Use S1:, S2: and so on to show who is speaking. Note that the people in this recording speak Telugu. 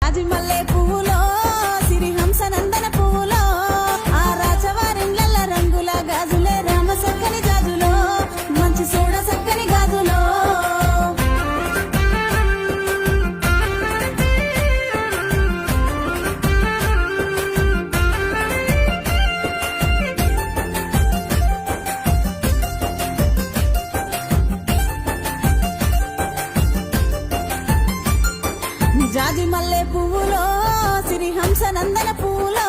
S1: జాజి మల్లె పువ్వులో సిరి హంస నందన పువ్వులో ఆ రాజవారిళ్ళ రంగుల గాజులే రామ సక్కని గాజులో మంచి సోడ సక్కని గాజులో జాజి మల్లె పువ్వులో సిరి హంస నందన పువ్వులో